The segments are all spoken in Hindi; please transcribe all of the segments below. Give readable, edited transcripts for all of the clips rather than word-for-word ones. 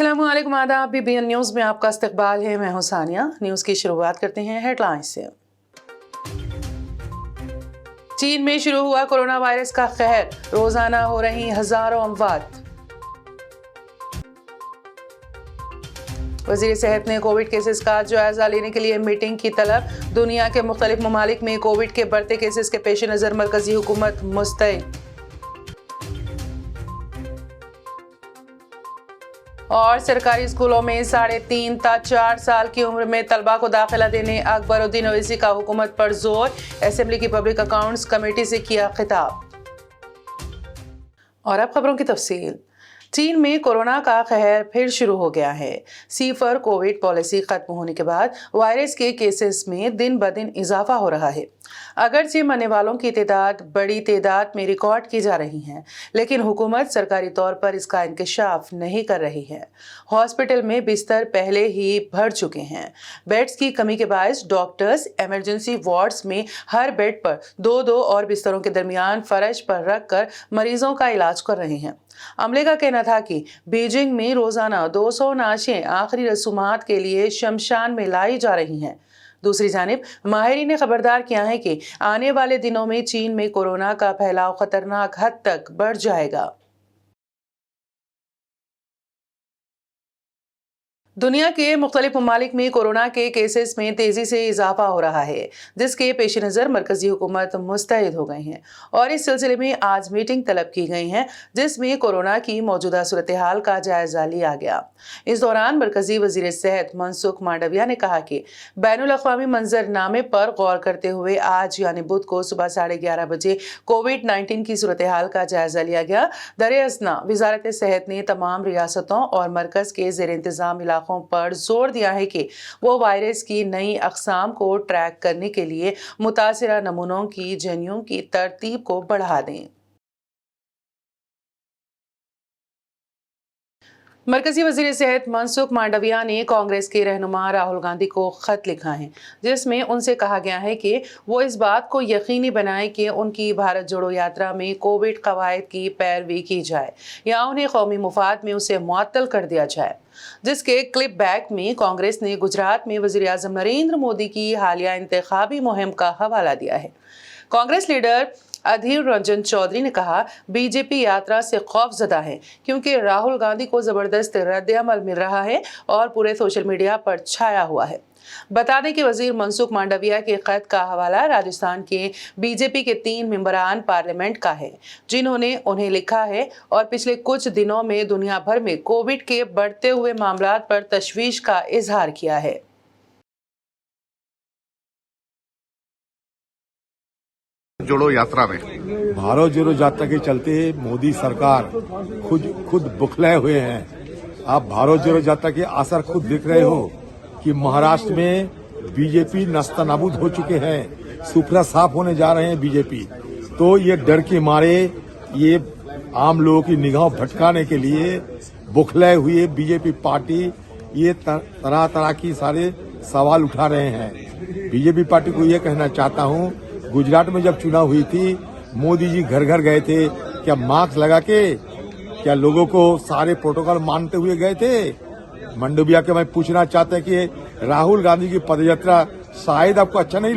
अस्सलामुअलैकुम, आदाब। BBN न्यूज़ में आपका इस्तकबाल है। मैं हूं सानिया। न्यूज़ की शुरुआत करते हैं हेडलाइंस से। चीन में शुरू हुआ कोरोना वायरस का कहर, रोजाना हो रही हजारों अमवात। वजीर सेहत ने कोविड केसेस का जायजा लेने के लिए मीटिंग की तलब। दुनिया के मुख्तलिफ ममालिक में कोविड के बढ़ते केसेस के पेश नज़र मरकजी हुकूमत मुस्तैद। और सरकारी स्कूलों में 3.5 ta 4 साल की उम्र में तलबा को दाखिला देने अकबरुद्दीन ओवैसी का हुकूमत पर जोर। असेंबली की पब्लिक अकाउंट्स कमेटी से किया खिताब। और अब खबरों की तफसील। चीन में कोरोना का कहर फिर शुरू हो गया है। सीफर कोविड पॉलिसी खत्म होने के बाद वायरस के केसेस में दिन ब दिन इजाफा हो रहा है। अगरचे मरने वालों की तादाद बड़ी तादाद में रिकॉर्ड की जा रही है, लेकिन हुकूमत सरकारी तौर पर इसका इंकशाफ नहीं कर रही है। हॉस्पिटल में बिस्तर पहले ही भर चुके हैं। बेड्स की कमी के बायस डॉक्टर्स इमरजेंसी वार्ड्स में हर बेड पर 2-2 और बिस्तरों के दरमियान फर्श पर रखकर मरीजों का इलाज कर रहे हैं। अमले का कहना था कि बीजिंग में रोजाना 200 नाशें आखिरी रसूमात के लिए शमशान में लाई जा रही हैं। दूसरी जानिब माहिरीन ने खबरदार किया है कि आने वाले दिनों में चीन में कोरोना का फैलाव खतरनाक हद तक बढ़ जाएगा। दुनिया के मुख्तलिफ ममालिक में कोरोना के केसेस में तेजी से इजाफा हो रहा है, जिसके पेश नज़र मरकजी हुकूमत मुस्तैद हो गई है और इस सिलसिले में आज मीटिंग तलब की गई है, जिसमें कोरोना की मौजूदा सूरत हाल का जायजा लिया गया। इस दौरान मरकजी वजीर सेहत मनसुख मांडविया ने कहा कि बैनुल अक़वामी मंजरनामे पर गौर करते हुए आज यानी बुध को सुबह 11:30 बजे कोविड-19 की सूरत हाल का जायजा लिया गया। दर-ए-असना वजारत सेहत ने तमाम रियासतों और मरकज के ज़ेर इंतज़ाम इलाकों पर जोर दिया है कि वो वायरस की नई अक़साम को ट्रैक करने के लिए मुतासिरा नमूनों की जनियों की तरतीब को बढ़ा दें। मरकजी वजीर सेहत मनसुख मांडविया ने कांग्रेस के रहनुमा राहुल गांधी को खत लिखा है, जिसमें उनसे कहा गया है कि वो इस बात को यकीनी बनाए कि उनकी भारत जोड़ो यात्रा में कोविड कवायद की पैरवी की जाए या उन्हें कौमी मुफाद में उसे मुअत्तल कर दिया जाए। जिसके क्लिप बैक में कांग्रेस ने गुजरात में वजीर आज़म नरेंद्र मोदी की हालिया इंतखाबी मुहिम का हवाला दिया है। कांग्रेस लीडर अधीर रंजन चौधरी ने कहा, बीजेपी यात्रा से खौफजदा है क्योंकि राहुल गांधी को जबरदस्त रद्द-ए-अमल मिल रहा है और पूरे सोशल मीडिया पर छाया हुआ है। बता दें कि वजीर मनसुख मांडविया के खत का हवाला राजस्थान के बीजेपी के 3 मेंबरान पार्लियामेंट का है, जिन्होंने उन्हें लिखा है और पिछले कुछ दिनों में दुनिया भर में कोविड के बढ़ते हुए मामलात पर तशवीश का इजहार किया है। जोड़ो यात्रा में भारत जोड़ो यात्रा के चलते मोदी सरकार खुद बुखलाए हुए हैं। आप भारत जोड़ो यात्रा के असर खुद देख रहे हो कि महाराष्ट्र में बीजेपी नस्तनाबूद हो चुके हैं, सुपड़ा साफ होने जा रहे हैं बीजेपी। तो ये डर के मारे ये आम लोगों की निगाह भटकाने के लिए बुखलाए हुए बीजेपी पार्टी ये तरह तरह की सारे सवाल उठा रहे हैं। बीजेपी पार्टी को ये कहना चाहता हूँ, गुजरात में जब चुनाव हुई थी मोदी जी घर घर गए थे, क्या मास्क लगा के, क्या लोगों को सारे प्रोटोकॉल मानते हुए गए थे? मंडविया के मैं पूछना चाहता है कि राहुल गांधी की पदयात्रा शायद आपको अच्छा नहीं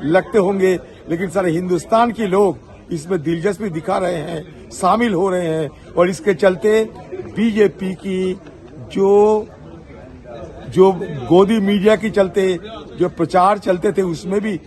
लगते होंगे, लेकिन सारे हिंदुस्तान के लोग इसमें दिलचस्पी दिखा रहे हैं, शामिल हो रहे हैं और इसके चलते बीजेपी की जो गोदी मीडिया की चलते जो प्रचार चलते थे उसमें भी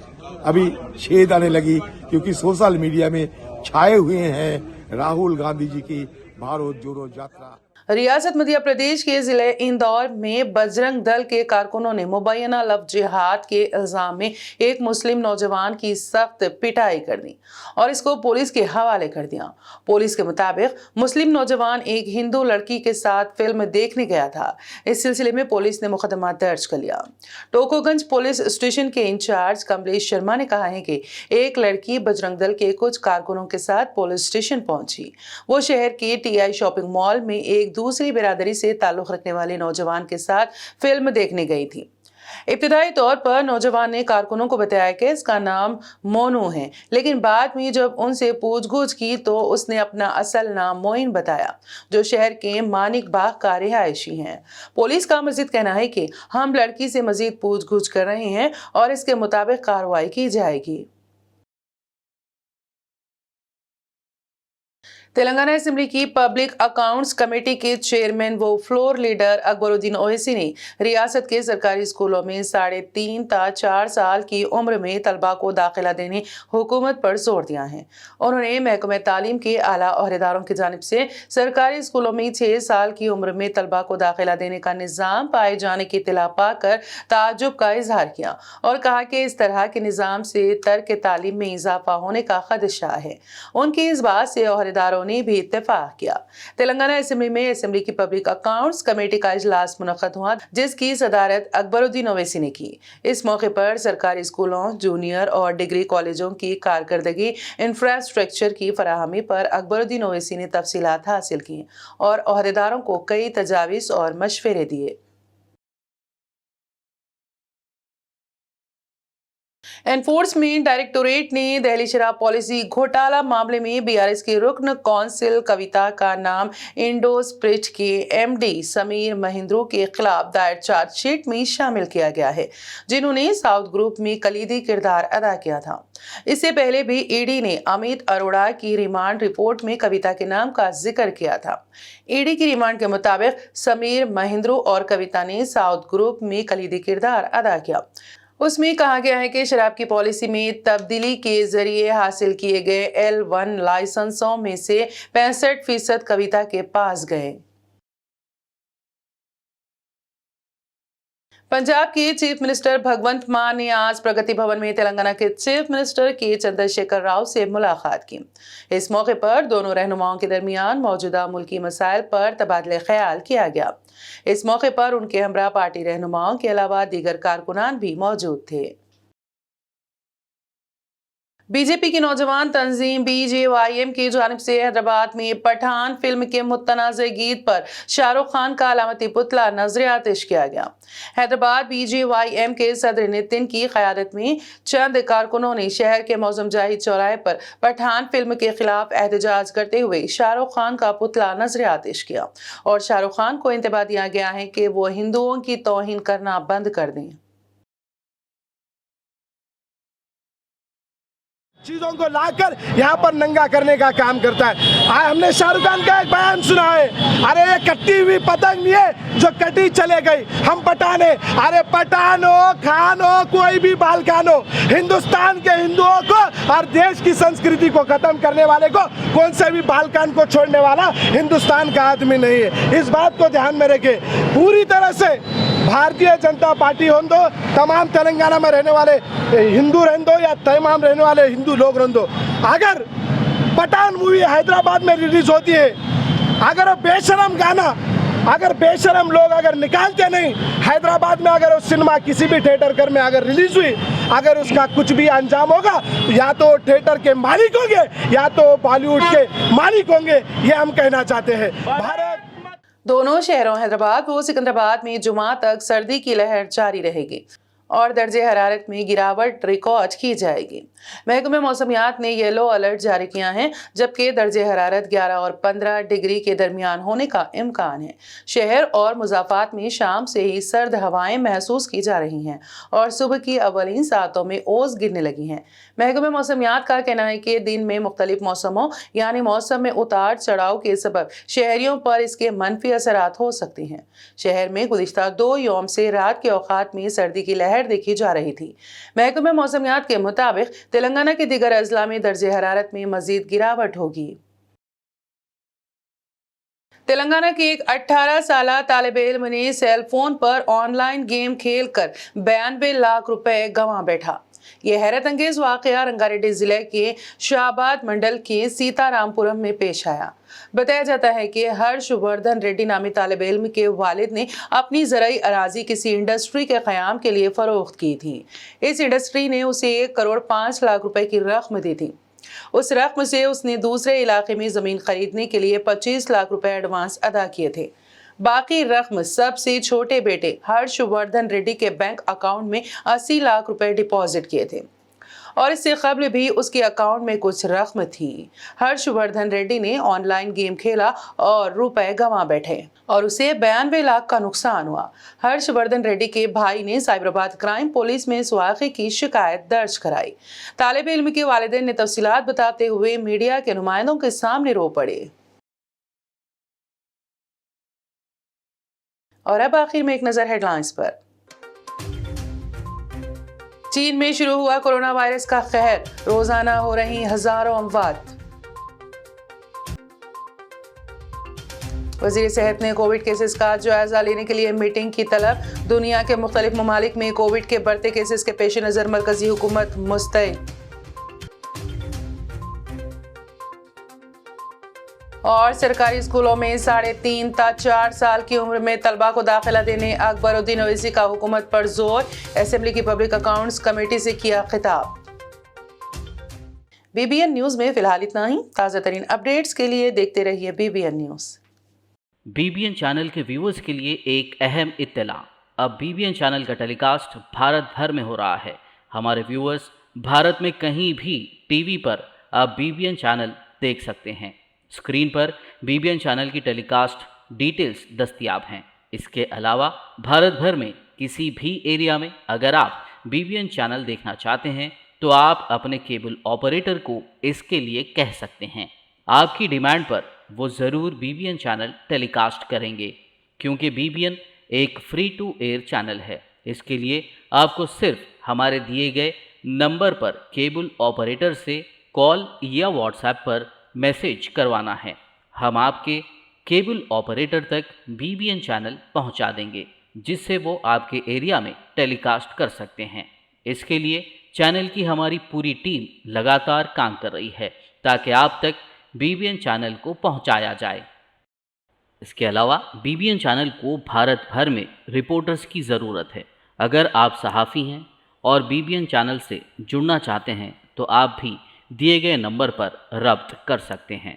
अभी छेद आने लगी, क्योंकि सोशल मीडिया में छाए हुए हैं राहुल गांधी जी की भारत जोड़ो यात्रा। रियासत मध्य प्रदेश के जिले इंदौर में बजरंग दल के कारकुनों ने मुबैना लव जिहाद के इल्जाम में एक मुस्लिम नौजवान की सख्त पिटाई कर दी और इसको पुलिस के हवाले कर दिया। पुलिस के मुताबिक मुस्लिम नौजवान एक हिंदू लड़की के साथ फिल्म देखने गया था। इस सिलसिले में पुलिस ने मुकदमा दर्ज कर लिया। टोकोगंज पुलिस स्टेशन के इंचार्ज कमलेश शर्मा ने कहा है कि एक लड़की बजरंग दल के कुछ कारकुनों के साथ पुलिस स्टेशन पहुंची। वो शहर के TI शॉपिंग मॉल में एक दूसरी बिरादरी से ताल्लुक रखने वाले नौजवान के साथ फिल्म देखने गई थी। इब्तिदाई तौर पर नौजवान ने कारकुनों को बताया कि इसका नाम मोनू है, लेकिन बाद में जब उनसे पूछगछ की तो उसने अपना असल नाम मोइन बताया, जो शहर के मानिक बाग का रिहायशी है। पुलिस का मजीद कहना है कि हम लड़की से मजीद पूछगछ कर रहे हैं और इसके मुताबिक कार्रवाई की जाएगी। तेलंगाना असेंबली की पब्लिक अकाउंट्स कमेटी के चेयरमैन व फ्लोर लीडर अकबरुद्दीन ओवैसी ने रियासत के सरकारी स्कूलों में 3.5 ta 4 साल की उम्र में तलबा को दाखिला देने हुकूमत पर जोर दिया है। उन्होंने महकमे तालीम के आला ओहदेदारों की जानिब से सरकारी स्कूलों में 6 साल की उम्र में तलबा को दाखिला देने का निज़ाम पाए जाने की इत्तला पाकर ताज्जुब का इजहार किया और कहा कि इस तरह के निज़ाम से तर्क तालीम में इजाफा होने का खदशा है। उनकी इस बात से ओहदेदारों ने भी इत्तेफाक किया। तेलंगाना असेंबली में असेंबली की पब्लिक अकाउंट्स कमेटी का इजलास मुनक्कद हुआ, जिसकी सदारत अकबरुद्दीन ओवैसी ने की। इस मौके पर सरकारी स्कूलों, जूनियर और डिग्री कॉलेजों की कारकर्दगी, इंफ्रास्ट्रक्चर की फराहमी पर अकबरुद्दीन ओवैसी ने तफसीलात हासिल की और ओहदेदारों को कई तजावीज़ और मशवरे दिए। एनफोर्समेंट डायरेक्टोरेट ने दिल्ली शराब पॉलिसी घोटाला मामले में बीआरएस की रुकन कौंसिल कविता का नाम इंडो स्प्रिट के एमडी समीर महिंद्रो के खिलाफ दायर चार्जशीट में शामिल किया गया है, जिन्होंने साउथ ग्रुप में कलीदी किरदार अदा किया था। इससे पहले भी ईडी ने अमित अरोड़ा की रिमांड रिपोर्ट में कविता के नाम का जिक्र किया था। ईडी की रिमांड के मुताबिक समीर महिंद्रो और कविता ने साउथ ग्रुप में कलीदी किरदार अदा किया। उसमें कहा गया है कि शराब की पॉलिसी में तब्दीली के जरिए हासिल किए गए L1 लाइसेंसों में से 65% कविता के पास गए। पंजाब के चीफ मिनिस्टर भगवंत मान ने आज प्रगति भवन में तेलंगाना के चीफ मिनिस्टर के चंद्रशेखर राव से मुलाकात की। इस मौके पर दोनों रहनुमाओं के दरमियान मौजूदा मुल्की मसाइल पर तबादले ख्याल किया गया। इस मौके पर उनके हमरा पार्टी रहनुमाओं के अलावा दीगर कारकुनान भी मौजूद थे। बीजेपी की नौजवान तंजीम BJYM की जानिब से हैदराबाद में पठान फिल्म के मुतनाज़े गीत पर शाहरुख खान का अलामती पुतला नजर आतिश किया गया। हैदराबाद BJYM के सदर नितिन की क़यादत में चंद कारकुनों ने शहर के मौजम जाहिद चौराहे पर पठान फिल्म के खिलाफ एहतजाज करते हुए शाहरुख खान का पुतला नजर आतिश किया और शाहरुख खान को इंतबाह दिया गया है कि वो हिंदुओं की तौहीन करना बंद कर दें। चीजों को लाकर यहाँ पर नंगा करने का काम करता है। आज हमने शाहरुख खान का एक बयान सुना है, अरे ये कटी हुई पतंग नहीं है जो कटी चले गई, हम पठान है। अरे पठान हो, खान हो, कोई भी बालकान हो, हिंदुस्तान के हिंदुओं को और देश की संस्कृति को खत्म करने वाले को, कौन से भी बालकान को छोड़ने वाला हिंदुस्तान का आदमी नहीं है। इस बात को ध्यान में रखे। पूरी तरह से भारतीय जनता पार्टी हो दो, तमाम तेलंगाना में रहने वाले हिंदू रहने दो या तमाम रहने वाले हिंदू लोग रहने दो, अगर पठान मूवी हैदराबाद में रिलीज होती है, अगर वो बेशरम गाना, अगर बेशरम लोग अगर निकालते नहीं हैदराबाद में, अगर वो सिनेमा किसी भी थिएटर घर में अगर रिलीज हुई, अगर उसका कुछ भी अंजाम होगा, या तो थिएटर के मालिक होंगे या तो बॉलीवुड के मालिक होंगे, ये हम कहना चाहते हैं। भारत दोनों शहरों हैदराबाद व सिकंदराबाद में जुमा तक सर्दी की लहर जारी रहेगी और दर्जे हरारत में गिरावट रिकॉर्ड की जाएगी। महकमे मौसमियात ने येलो अलर्ट जारी किया है, जबकि दर्जे हरारत 11 और 15 डिग्री के दरमियान होने का इम्कान है। शहर और मुजाफात में शाम से ही सर्द हवाएं महसूस की जा रही हैं और सुबह की अवलीन सातों में ओस गिरने लगी हैं। महकमे मौसमियात का कहना है कि दिन में मुख्तलिफ मौसमों यानी मौसम में उतार चढ़ाव के सबब शहरियों पर इसके मनफी असरात हो सकते हैं। शहर में गुज़िश्ता 2 यौम से रात के औकात में सर्दी की लहर देखी जा रही थी। महकमे मौसमियात के मुताबिक तेलंगाना के दीगर अजला में दर्जे हरारत में मजीद गिरावट होगी। तेलंगाना के एक 18 साला तालिब इल्म ने सेल फोन पर ऑनलाइन गेम खेलकर 92 लाख रुपए गंवा बैठा। यह हैरत अंगेज वाकया रंगारेड्डी जिले के शाहबाद मंडल के सीतारामपुरम में पेश आया। बताया जाता है कि हर्षवर्धन रेड्डी नामी तालिब इल्म के वालिद ने अपनी ज़राई अराजी किसी इंडस्ट्री के क़याम के लिए फ़रोख्त की थी। इस इंडस्ट्री ने उसे 1 करोड़ 5 लाख रुपए की रकम दी थी। उस रकम से उसने दूसरे इलाके में ज़मीन खरीदने के लिए 25 लाख रुपए एडवांस अदा किए थे। बाकी रकम सबसे छोटे बेटे हर्षवर्धन रेड्डी के बैंक अकाउंट में 80 लाख रुपए डिपॉजिट किए थे और इससे कबल भी उसके अकाउंट में कुछ रकम थी। हर्षवर्धन रेड्डी ने ऑनलाइन गेम खेला और रुपए गंवा बैठे और उसे 92 लाख का नुकसान हुआ। हर्षवर्धन रेड्डी के भाई ने साइबराबाद क्राइम पुलिस में इस वाक़े की शिकायत दर्ज कराई। तालिब इल्म के वालिदैन ने तफसीलात बताते हुए मीडिया के नुमाइंदों के सामने रो पड़े। और अब आखिर में एक नजर हेडलाइंस पर। चीन में शुरू हुआ कोरोना वायरस का कहर, रोजाना हो रही हजारों अमवात। वजीर सेहत ने कोविड केसेस का जायजा लेने के लिए मीटिंग की तलब। दुनिया के मुख्तलिफ ममालिक में कोविड के बढ़ते केसेस के पेश नजर मरकजी हुकूमत मुस्तैद। और सरकारी स्कूलों में 3.5 ta 4 साल की उम्र में तलबा को दाखिला देने अकबरुद्दीन ओवैसी का हुकूमत पर जोर। असेंबली की पब्लिक अकाउंट्स कमेटी से किया खिताब। BBN न्यूज में फिलहाल इतना ही। ताज़ा तरीन अपडेट्स के लिए देखते रहिए BBN न्यूज। BBN चैनल के व्यूअर्स के लिए एक अहम इत्तला। अब BBN चैनल का टेलीकास्ट भारत भर में हो रहा है। हमारे व्यूअर्स भारत में कहीं भी टीवी पर अब BBN चैनल देख सकते हैं। स्क्रीन पर BBN चैनल की टेलीकास्ट डिटेल्स दस्तयाब हैं। इसके अलावा भारत भर में किसी भी एरिया में अगर आप BBN चैनल देखना चाहते हैं तो आप अपने केबल ऑपरेटर को इसके लिए कह सकते हैं। आपकी डिमांड पर वो ज़रूर BBN चैनल टेलीकास्ट करेंगे, क्योंकि BBN एक फ्री टू एयर चैनल है। इसके लिए आपको सिर्फ हमारे दिए गए नंबर पर केबल ऑपरेटर से कॉल या व्हाट्सएप पर मैसेज करवाना है। हम आपके केबल ऑपरेटर तक BBN चैनल पहुंचा देंगे, जिससे वो आपके एरिया में टेलीकास्ट कर सकते हैं। इसके लिए चैनल की हमारी पूरी टीम लगातार काम कर रही है ताकि आप तक BBN चैनल को पहुंचाया जाए। इसके अलावा BBN चैनल को भारत भर में रिपोर्टर्स की ज़रूरत है। अगर आप सहाफ़ी हैं और BBN चैनल से जुड़ना चाहते हैं तो आप भी दिए गए नंबर पर रब्त कर सकते हैं।